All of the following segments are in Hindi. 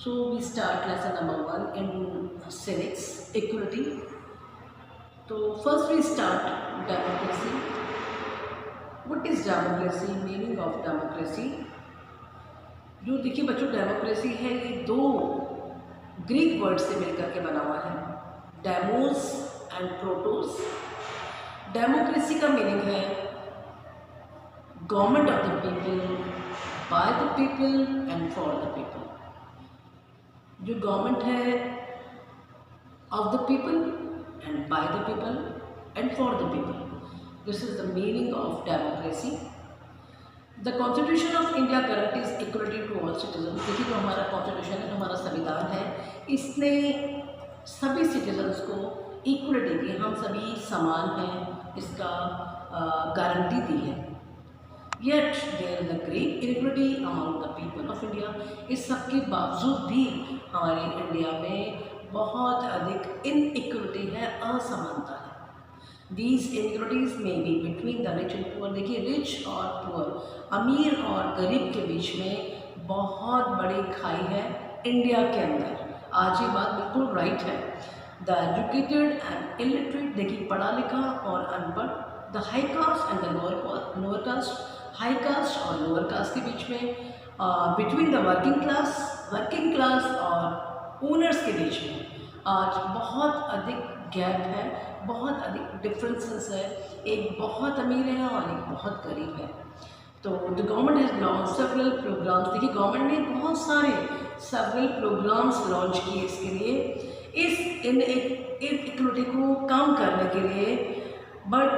So we start lesson number 1 in civics, equality. So first we start democracy. What is democracy? Meaning of democracy. जो देखिए बच्चों डेमोक्रेसी है ये दो ग्रीक वर्ड से मिलकर के बना हुआ है, डेमोस एंड प्रोटोस। डेमोक्रेसी का मीनिंग है government of the people, by the people and for the people. जो गवर्नमेंट है of the people and by the people and for the people, this is the meaning of democracy. The constitution of India guarantees equality to all citizen. देखिए जो हमारा कॉन्स्टिट्यूशन है, हमारा संविधान है, इसने सभी सिटीजन्स को इक्वलिटी की, हम सभी समान हैं, इसका गारंटी दी है। Yet there is a great inequality among the people of India. इस सब के बावजूद भी हमारे इंडिया में बहुत अधिक इनइक्वलिटी है, असमानता है। These inequalities may be between the rich and poor। देखिए रिच और पुअर, अमीर और गरीब के बीच में बहुत बड़ी खाई है इंडिया के अंदर। आज ये बात बिल्कुल राइट है। द एजुकेटेड एंड इलिटरेट, देखिए पढ़ा लिखा और अनपढ़, the high cast and the lower caste, high cast और लोअर कास्ट के बीच में, बिटवीन द वर्किंग क्लास और ओनर्स के बीच में आज बहुत अधिक गैप है, बहुत अधिक डिफरेंसेस है। एक बहुत अमीर है और एक बहुत गरीब है। तो the government has launch several programs. देखिए गवर्नमेंट ने बहुत सारे सेवरल प्रोग्राम्स लॉन्च किए इसके लिए, इस इनइक्वलिटी को कम करने के लिए। बट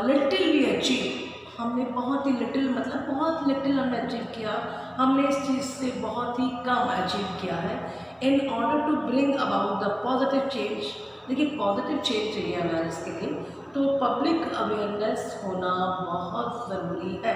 लिटिल वी अचीव, हमने बहुत ही लिटिल, मतलब बहुत लिटिल हमने अचीव किया, हमने इस चीज़ से बहुत ही कम अचीव किया है। In order to bring about the positive change, देखिए पॉजिटिव चेंज चाहिए हमें इसके लिए, तो पब्लिक अवेयरनेस होना बहुत ज़रूरी है।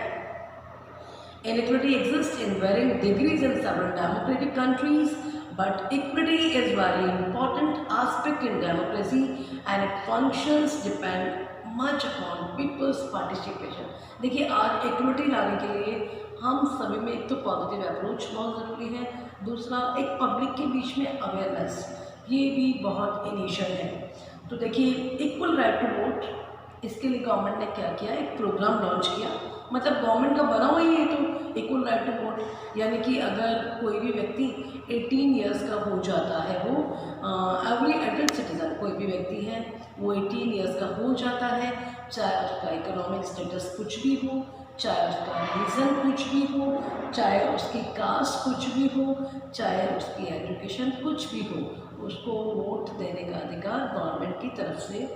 Inequality exist in varying degrees in several democratic countries, but equity is very important aspect in democracy and it functions depend much upon people's participation. देखिए आज इक्विटी लाने के लिए हम सभी में एक तो पॉजिटिव अप्रोच बहुत ज़रूरी है, दूसरा एक पब्लिक के बीच में अवेयरनेस, ये भी बहुत इनिशियल है। तो देखिए इक्वल राइट टू वोट, इसके लिए गवर्नमेंट ने क्या किया, एक प्रोग्राम लॉन्च किया। मतलब गवर्नमेंट का बना हुआ ही है तो इक्वल राइट टू वोट, यानी कि अगर कोई भी व्यक्ति 18 ईयर्स का हो जाता है, वो एवरी एडल्ट सिटीज़न, कोई भी व्यक्ति है वो 18 ईयर्स का हो जाता है, चाहे उसका इकोनॉमिक स्टेटस कुछ भी हो, चाहे उसका रीज़न कुछ भी हो, चाहे उसकी कास्ट कुछ भी हो, चाहे उसकी एजुकेशन कुछ भी हो, उसको वोट देने का अधिकार गवर्नमेंट की तरफ से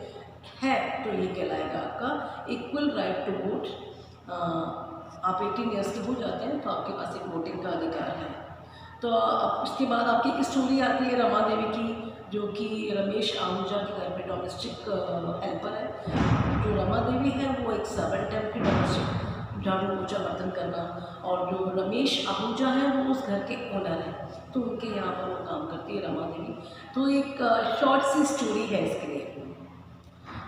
है। तो ये कहलाएगा आपका इक्वल राइट टू वोट। आप 18 ईयर्स के हो जाते हैं तो आपके पास एक वोटिंग का अधिकार है। तो अब उसके बाद आपकी एक स्टोरी आती है रमा देवी की, जो कि रमेश आहूजा के घर पे डोमेस्टिक हेल्पर है। जो रमा देवी है वो एक सर्वेंट है, उनकी डोमेस्टिक झाड़ू पोछा बर्तन करना, और जो रमेश आहूजा है वो उस घर के ओनर है, तो उनके यहाँ पर वो काम करती है रमा देवी। तो एक शॉर्ट सी स्टोरी है इसके लिए,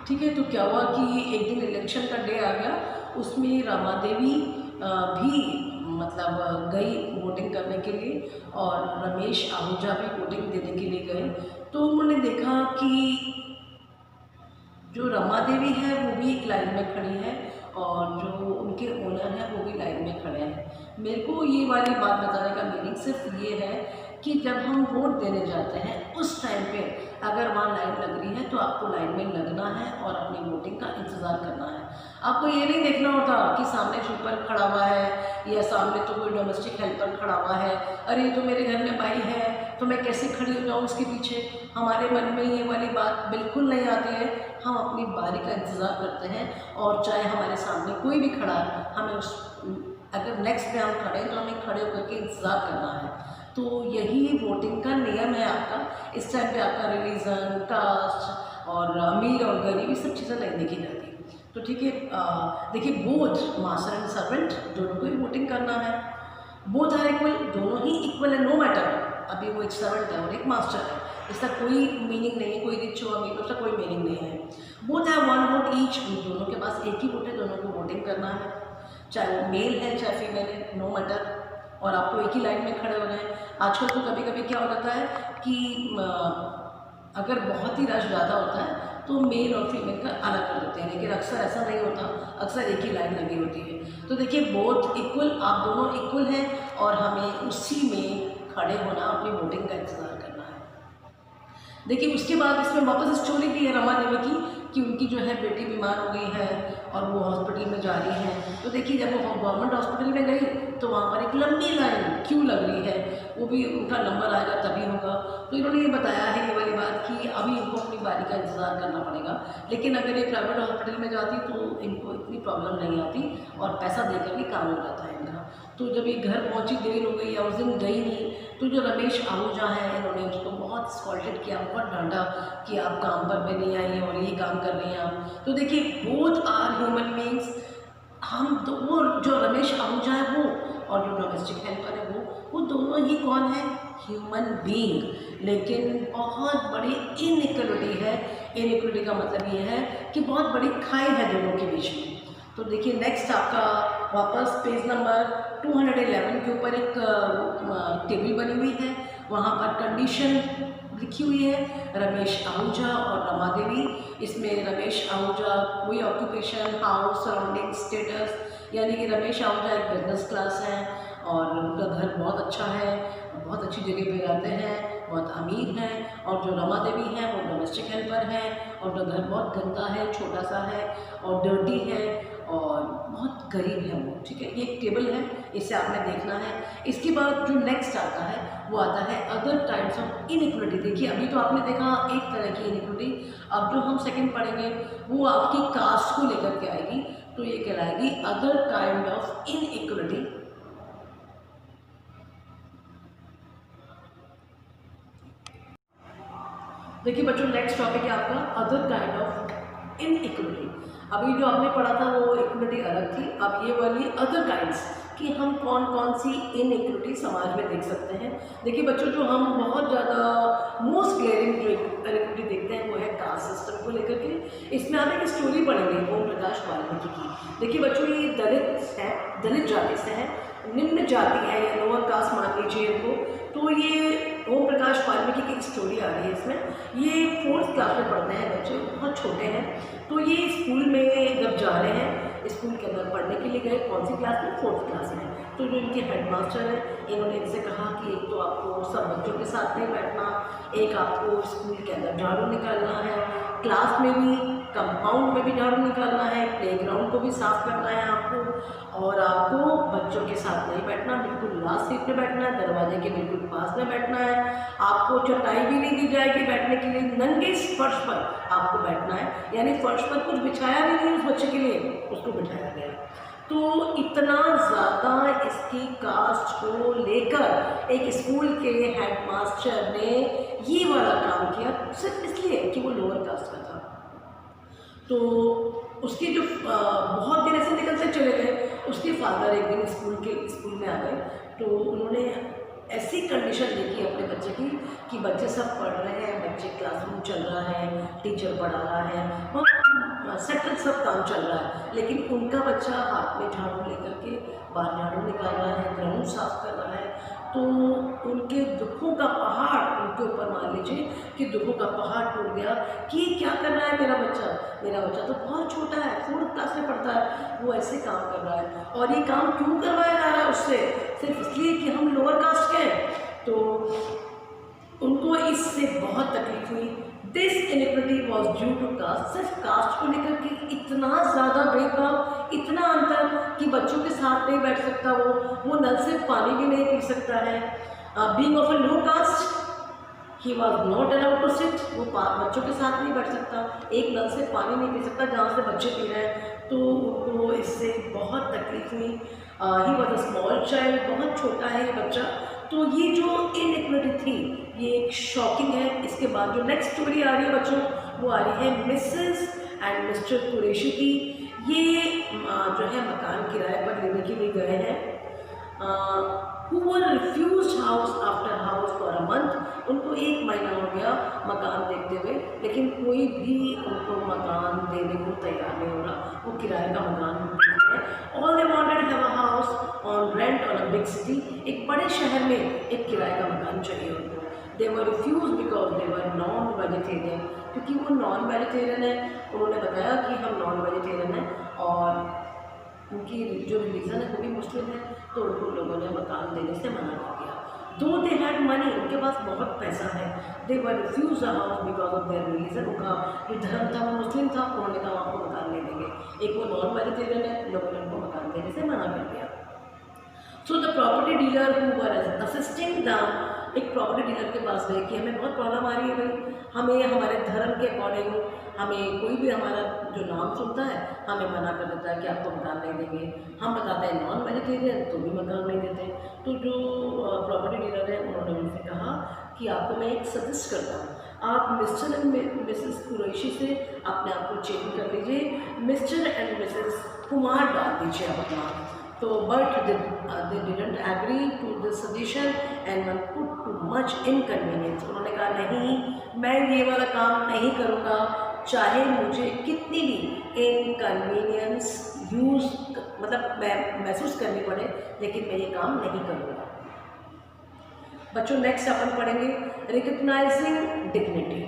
ठीक है। तो क्या हुआ कि एक दिन इलेक्शन का डे आ गया, उसमें रमा देवी भी मतलब गई वोटिंग करने के लिए, और रमेश आहूजा भी वोटिंग देने के लिए गए। तो उन्होंने देखा कि जो रमा देवी है वो भी एक लाइन में खड़ी है और जो उनके ओनर हैं वो भी लाइन में खड़े हैं। मेरे को ये वाली बात बताने का मीनिंग सिर्फ ये है कि जब हम वोट देने जाते हैं उस टाइम पे अगर वहाँ लाइन लग रही है तो आपको लाइन में लगना है और अपनी वोटिंग का इंतज़ार करना है। आपको ये नहीं देखना होता कि सामने स्वीपर खड़ा हुआ है या सामने तो कोई डोमेस्टिक हेल्पर खड़ा हुआ है, अरे तो मेरे घर में भाई है तो मैं कैसे खड़ी हो जाऊँ उसके पीछे। हमारे मन में ये वाली बात बिल्कुल नहीं आती है। हम अपनी बारी का इंतज़ार करते हैं, और चाहे हमारे सामने कोई भी खड़ा है, हमें उस अगर नेक्स्ट पे हम खड़े हैं तो हमें खड़े होकर के इंतज़ार करना है। तो यही वोटिंग का नियम है आपका। इस टाइम पे आपका रिलीजन, कास्ट और अमीर और गरीब, ये सब चीज़ें नहीं देखी जाती। तो ठीक है, देखिए बोथ मास्टर एंड सर्वेंट दोनों को ही वोटिंग करना है, बोथ आर इक्वल, दोनों ही इक्वल है, नो मैटर अभी वो एक सर्वेंट है और एक मास्टर है, इसका कोई मीनिंग नहीं है, कोई रिच हो अमीर हो, उसका कोई मीनिंग नहीं है। बोथ है 1 वोट ईच, दोनों के पास एक ही वोट है, दोनों को वोटिंग करना है, चाहे वो मेल है चाहे फीमेल है, नो मैटर। और आपको एक ही लाइन में खड़े होना है। आजकल तो कभी कभी क्या हो जाता है कि अगर बहुत ही रश ज़्यादा होता है तो मेल और फीमेल का अलग कर देते हैं, लेकिन अक्सर ऐसा नहीं होता, अक्सर एक ही लाइन लगी होती है। तो देखिए बोथ इक्वल, आप दोनों इक्वल हैं और हमें उसी में खड़े होना, अपनी वोटिंग का इंतज़ार करना है। देखिए उसके बाद इसमें वापस स्टोरी भी है रमा देवी की कि उनकी जो है बेटी बीमार हो गई है और वो हॉस्पिटल में जा रही है। तो देखिए जब वो गवर्नमेंट हॉस्पिटल में गई तो वहाँ पर एक लंबी लाइन क्यों लग रही है, वो भी उनका नंबर आएगा तभी होगा। तो इन्होंने ये बताया है ये वाली बात कि अभी इनको अपनी बारी का इंतज़ार करना पड़ेगा, लेकिन अगर ये प्राइवेट हॉस्पिटल में जाती तो इनको इतनी प्रॉब्लम नहीं आती और पैसा देकर भी काम हो जाता है इनका। तो जब ये घर पहुँची, देर हो गई या उस दिन गई नहीं, तो जो रमेश आहूजा हैं इन्होंने उसको बहुत स्कॉल्टेड किया, बहुत डांटा कि आप काम पर भी नहीं आई और ये काम कर रही हैं आप। तो देखिए बोथ आर ह्यूमन बींग्स, हम तो वो जो रमेश आहूजा है वो और जो डोमेस्टिक हेल्पर है वो दोनों ही कौन है, ह्यूमन बीइंग, लेकिन बहुत बड़ी इनइक्वलिटी है। इनइक्वलिटी का मतलब ये है कि बहुत बड़ी खाई है दोनों के बीच में। तो देखिए नेक्स्ट आपका वापस पेज नंबर 211 के ऊपर एक टेबल बनी हुई है, वहाँ पर कंडीशन लिखी हुई है रमेश आहूजा और रमा देवी। इसमें रमेश आहूजा कोई ऑक्यूपेशन, हाउस, सराउंडिंग, स्टेटस, यानी कि रमेश आहूजा एक बिजनेस क्लास है और उनका घर बहुत अच्छा है, बहुत अच्छी जगह पे रहते हैं, बहुत अमीर हैं। और जो रमा देवी हैं वो डोमेस्टिक हेल्पर हैं और उनका घर बहुत गंदा है, छोटा सा है और डर्टी है और बहुत गरीब है वो। ठीक है, ये एक टेबल है, इसे आपने देखना है। इसके बाद जो नेक्स्ट आता है वो आता है अदर टाइप्स ऑफ इनइक्वलिटी। देखिए अभी तो आपने देखा एक तरह की इनइक्वलिटी, अब जो हम सेकंड पढ़ेंगे वो आपकी कास्ट को लेकर के आएगी, तो ये कहलाएगी अदर काइंड ऑफ इनइक्वलिटी। देखिए बच्चों नेक्स्ट टॉपिक है आपका अदर काइंड ऑफ इनइक्वलिटी। अभी जो आपने पढ़ा था वो इक्वलिटी अलग थी, अब ये वाली अदर काइंड्स कि हम कौन कौन सी इनइक्वलिटी समाज में देख सकते हैं। देखिए बच्चों जो हम बहुत ज़्यादा मोस्ट ग्लेयरिंग जो इनइक्वलिटी देखते हैं वो है कास्ट सिस्टम को लेकर के। इसमें आप एक स्टोरी पढ़ेंगे ओम प्रकाश वाल्मीकि की। देखिए बच्चों ये दलित है, दलित जाति से है, निम्न जाति है या लोअर कास्ट मान लीजिए इनको। तो ये ओम प्रकाश वाल्मीकि की स्टोरी आ रही है इसमें। ये 4th क्लास में पढ़ते हैं बच्चे, बहुत छोटे हैं। तो ये स्कूल में जब जा रहे हैं, स्कूल के अंदर पढ़ने के लिए गए, कौन सी क्लास में, 4th क्लास में। तो जो इनके हेडमास्टर हैं इन्होंने इनसे कहा कि एक तो आपको सब बच्चों के साथ नहीं बैठना, एक आपको स्कूल के अंदर झाड़ू निकालना है, क्लास में भी, कंपाउंड में भी झाड़ू निकालना है, प्लेग्राउंड को भी साफ करना है आपको, और आपको बच्चों के साथ नहीं बैठना, बिल्कुल लास्ट सीट पे बैठना है, दरवाजे के बिल्कुल पास में बैठना है। आपको चटाई भी नहीं दी जाएगी बैठने के लिए, नंगे फर्श पर आपको बैठना है, यानी फर्श पर कुछ बिछाया भी नहीं उस बच्चे के लिए, उसको बिठाया गया। तो इतना ज़्यादा इसकी कास्ट को लेकर एक स्कूल के हेडमास्टर ने ये वाला काम किया सिर्फ इसलिए कि वो लोअर कास्ट का था। तो उसके जो बहुत दिन ऐसे निकलते चले गए, उसके फादर एक दिन स्कूल में आ गए, तो उन्होंने ऐसी कंडीशन देखी अपने बच्चे की कि बच्चे सब पढ़ रहे हैं, बच्चे क्लासरूम चल रहा है, टीचर पढ़ा रहा है, बहुत सेटल सब काम चल रहा है, लेकिन उनका बच्चा हाथ में झाड़ू लेकर के बाहर झाड़ू निकाल रहा है, ग्राउंड साफ कर रहा है। तो उनके दुखों का पहाड़ उनके ऊपर, मान लीजिए कि दुखों का पहाड़ टूट गया कि क्या कर रहा है मेरा बच्चा तो बहुत छोटा है, 4th क्लास में पढ़ता है, वो ऐसे काम कर रहा है और ये काम क्यों करवाया जा रहा है उससे, सिर्फ इसलिए कि हम लोअर कास्ट के हैं। तो उनको इससे बहुत तकलीफ हुई। This inequality was due to caste, सिर्फ कास्ट को लेकर के इतना ज़्यादा भेदभाव, इतना अंतर कि बच्चों के साथ नहीं बैठ सकता, वो नल से पानी भी नहीं पी सकता है। Being of a low caste ही was not allowed to sit, वो बच्चों के साथ नहीं बैठ सकता, एक नल से पानी नहीं पी सकता जहाँ से बच्चे पी रहे हैं। तो उनको इससे बहुत तकलीफ हुई। He was a small child, बहुत छोटा है ये बच्चा। तो ये जो इनइक्वलिटी थी ये एक शॉकिंग है। इसके बाद जो नेक्स्ट स्टोरी आ रही है बच्चों, वो आ रही है मिसेस एंड मिस्टर कुरैशी की। ये जो है मकान किराए पर लेने के लिए गए हैं, who were refused house after house for a month। उनको 1 महीना हो गया मकान देखते हुए, लेकिन कोई भी उनको मकान देने को तैयार नहीं हो रहा, वो किराए का मकान हैं। All they wanted have a house on rent on a big city, एक बड़े शहर में एक किराए का मकान चाहिए उनको। They were refuse because they were non vegetarian, क्योंकि वो नॉन वेजिटेरियन है। उन्होंने बताया कि हम नॉन वेजिटेरियन हैं और उनकी जो रिलीजन है वो भी मुस्लिम है, तो उनको लोगों ने मकान देने से मना कर दिया। दो दे हैड मनी, उनके पास बहुत पैसा है, they were refuse a house because of their religion, उनका जो धर्म था वो मुस्लिम था, उन्होंने कहा आपको मकान नहीं देंगे। एक वो नॉन वेजिटेरियन है, लोगों ने उनको मकान देने से मना कर दिया। So the property dealer who were assisting the, एक प्रॉपर्टी डीलर के पास गए कि हमें बहुत प्रॉब्लम आ रही है भाई, हमें हमारे धर्म के अकॉर्डिंग हमें कोई भी हमारा जो नाम सुनता है हमें मना कर देता है कि आपको मकान नहीं देंगे, हम बताते हैं नॉन वेजिटेरियन तो भी मकान नहीं देते। तो जो प्रॉपर्टी डीलर है उन्होंने उनसे कहा कि आपको मैं एक सजेस्ट करता हूँ, आप मिस्टर एंड मिसेस कुरैशी से अपने आप को चेंज कर लीजिए, मिस्टर एंड मिसेस कुमार डाल दीजिए आप अपना। तो but they didn't agree to this suggestion and were put to much inconvenience। उन्होंने कहा नहीं, मैं ये वाला काम नहीं करूँगा, चाहे मुझे कितनी भी इनकन्वीनियंस मतलब मैं महसूस करनी पड़े, लेकिन मैं ये काम नहीं करूँगा। बच्चों नेक्स्ट अपन पढ़ेंगे रिकग्नाइजिंग डिग्निटी।